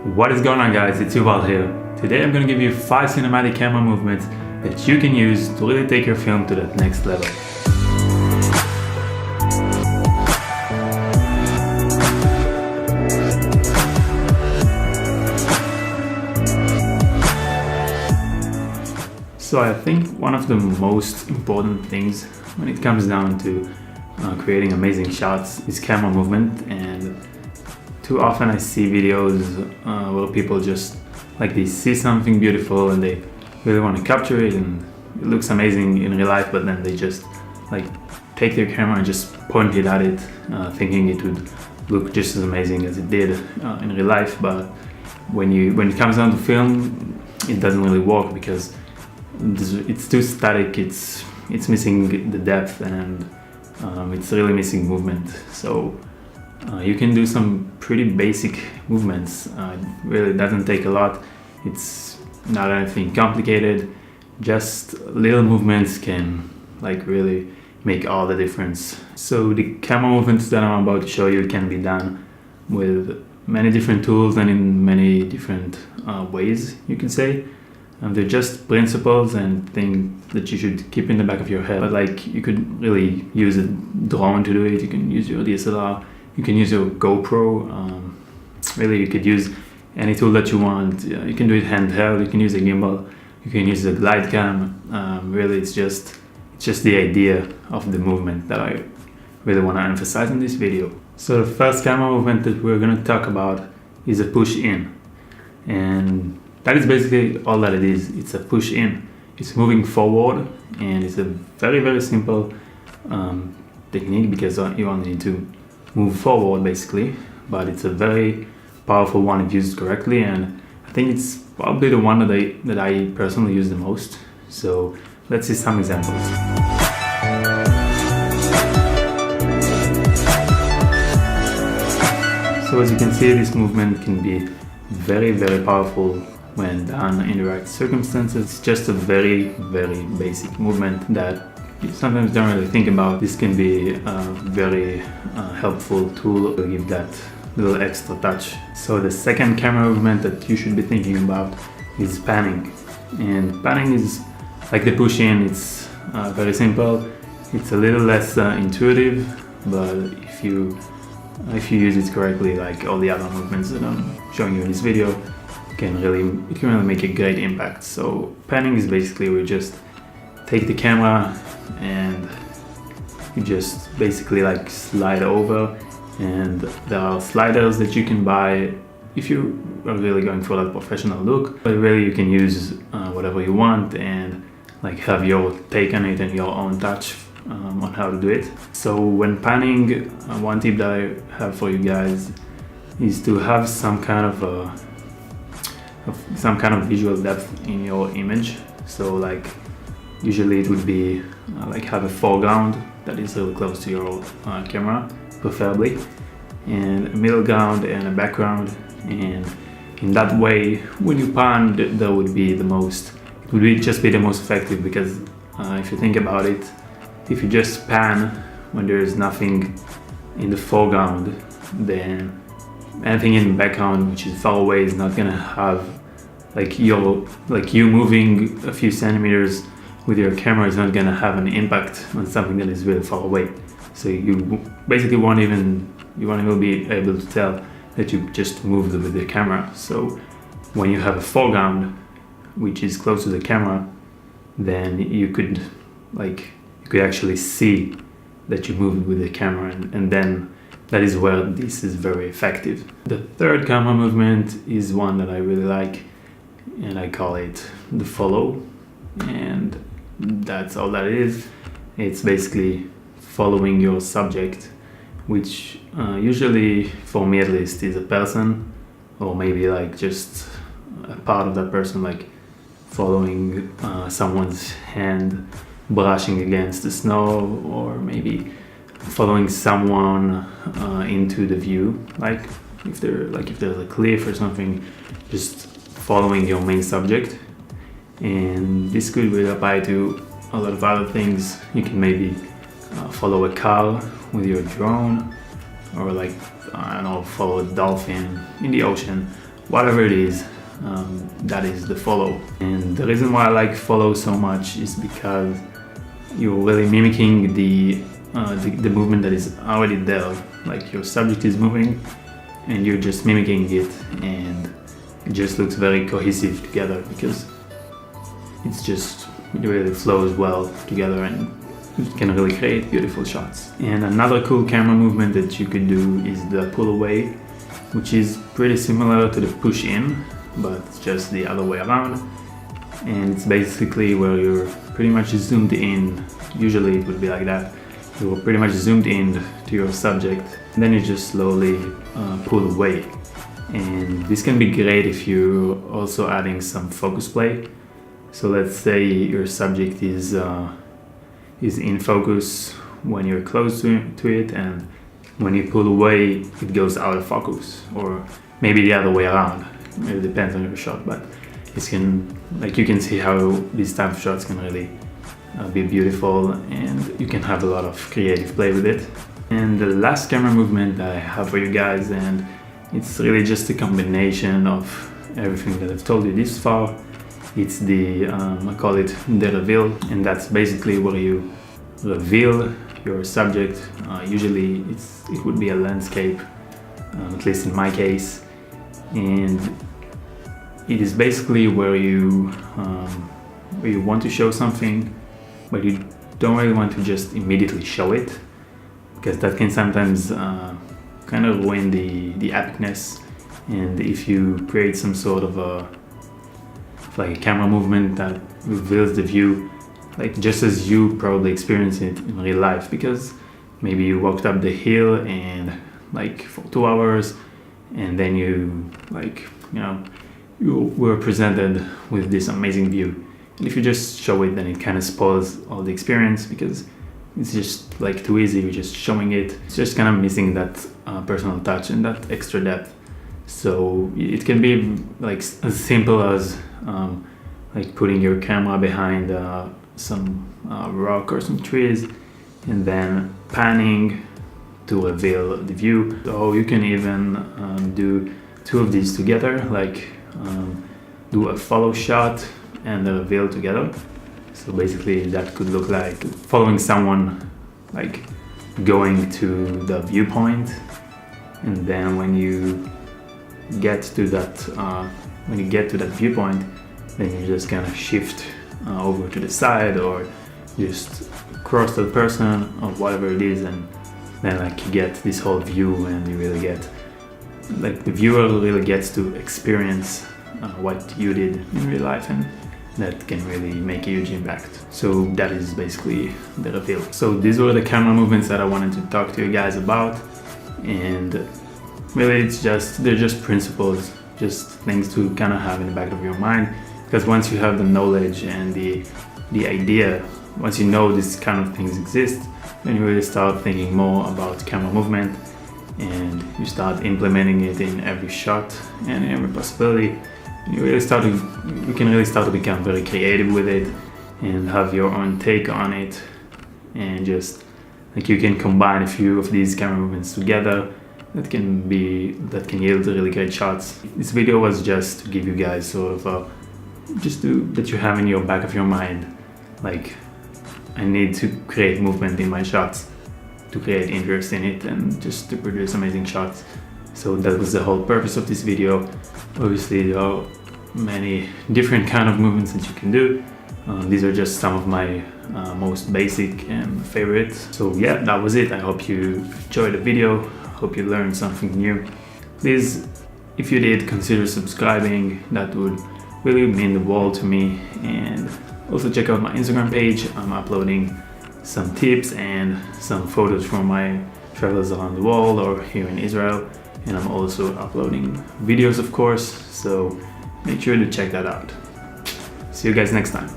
What is going on, guys? It's Yuval here. Today I'm going to give you 5 cinematic camera movements that you can use to really take your film to that next level. So I think one of the most important things when it comes down to creating amazing shots is camera movement, and too often I see videos where people just they see something beautiful and they really want to capture it and it looks amazing in real life, but then they just take their camera and just point it at it, thinking it would look just as amazing as it did in real life. But when it comes down to film, it doesn't really work because it's too static. It's missing the depth, and it's really missing movement. So you can do some pretty basic movements. It really doesn't take a lot. It's not anything complicated. Just little movements can really make all the difference. So the camera movements that I'm about to show you can be done with many different tools and in many different ways, you can say. They're just principles and things that you should keep in the back of your head. But you could really use a drone to do it. You can use your DSLR. You can use your GoPro. Really, you could use any tool that you want. You can do it handheld. You can use a gimbal. You can use a Glidecam. Really, it's just the idea of the movement that I really want to emphasize in this video. So the first camera movement that we're going to talk about is a push in, and that is basically all that it is. It's a push in. It's moving forward, and it's a very, very simple technique because you only need to move forward basically, but it's a very powerful one if used correctly, and I think it's probably the one that I personally use the most. So let's see some examples. So as you can see, this movement can be very, very powerful when done in the right circumstances. It's just a very, very basic movement that you sometimes don't really think about. This can be a very helpful tool to give that little extra touch. So the second camera movement that you should be thinking about is panning. And panning is like the push in. It's very simple. It's a little less intuitive, but if you use it correctly, like all the other movements that I'm showing you in this video, it can really make a great impact. So panning is basically we just take the camera and you just basically slide over, and there are sliders that you can buy if you are really going for that professional look, but really you can use whatever you want and have your take on it and your own touch on how to do it. So when panning, one tip that I have for you guys is to have some kind of visual depth in your image. So usually it would be have a foreground that is really close to your camera, preferably, and a middle ground and a background. And in that way, when you pan, that would be the most effective, because if you think about it, if you just pan when there is nothing in the foreground, then anything in the background which is far away is not gonna have you moving a few centimeters with your camera is not gonna have an impact on something that is really far away. So you basically won't even be able to tell that you just moved with the camera. So when you have a foreground which is close to the camera, then you could actually see that you moved with the camera, and then that is where this is very effective. The third camera movement is one that I really like, and I call it the follow, and that's all that is. It's basically following your subject, which usually, for me at least, is a person, or maybe just a part of that person, following someone's hand brushing against the snow, or maybe following someone into the view, if there's a cliff or something, just following your main subject. And this could really apply to a lot of other things. You can maybe follow a car with your drone, or follow a dolphin in the ocean, whatever it is, that is the follow. And the reason why I like follow so much is because you're really mimicking the movement that is already there. Like your subject is moving and you're just mimicking it, and it just looks very cohesive together because it really flows well together, and you can really create beautiful shots. And another cool camera movement that you could do is the pull away, which is pretty similar to the push in, but it's just the other way around. And it's basically where you're pretty much zoomed in. Usually it would be like that. You're pretty much zoomed in to your subject, and then you just slowly pull away. And this can be great if you're also adding some focus play. So let's say your subject is in focus when you're close to it, and when you pull away it goes out of focus, or maybe the other way around. It depends on your shot, but you can see how these type of shots can really be beautiful, and you can have a lot of creative play with it. And the last camera movement that I have for you guys, and it's really just a combination of everything that I've told you this far. It's I call it the reveal, and that's basically where you reveal your subject. Usually it would be a landscape, at least in my case, and it is basically where you want to show something, but you don't really want to just immediately show it, because that can sometimes kind of ruin the epicness. And if you create some sort of a camera movement that reveals the view, like just as you probably experience it in real life, because maybe you walked up the hill and for 2 hours, and then you were presented with this amazing view. And if you just show it, then it kind of spoils all the experience, because it's just too easy. You're just showing it. It's just kind of missing that personal touch and that extra depth. So it can be as simple as putting your camera behind some rock or some trees, and then panning to reveal the view. So you can even do two of these together, do a follow shot and a reveal together. So basically that could look like following someone going to the viewpoint, and then when you get to that viewpoint, then you just kind of shift over to the side, or just cross the person or whatever it is, and then you get this whole view, and you really get the viewer really gets to experience what you did in real life, and that can really make a huge impact. So that is basically the reveal. So these were the camera movements that I wanted to talk to you guys about, and really they're just principles, just things to kind of have in the back of your mind, because once you have the knowledge and the idea, once you know these kind of things exist, then you really start thinking more about camera movement, and you start implementing it in every shot and every possibility. You can really start to become very creative with it and have your own take on it, and just you can combine a few of these camera movements together that can yield really great shots. This video was just to give you guys sort of that you have in your back of your mind, I need to create movement in my shots to create interest in it and just to produce amazing shots. So that was the whole purpose of this video. Obviously there are many different kind of movements that you can do. These are just some of my most basic and favorites. So yeah, that was it. I hope you enjoyed the video. Hope you learned something new. Please, if you did, consider subscribing. That would really mean the world to me. And also check out my Instagram page. I'm uploading some tips and some photos from my travels around the world or here in Israel. And I'm also uploading videos, of course, so make sure to check that out. See you guys next time.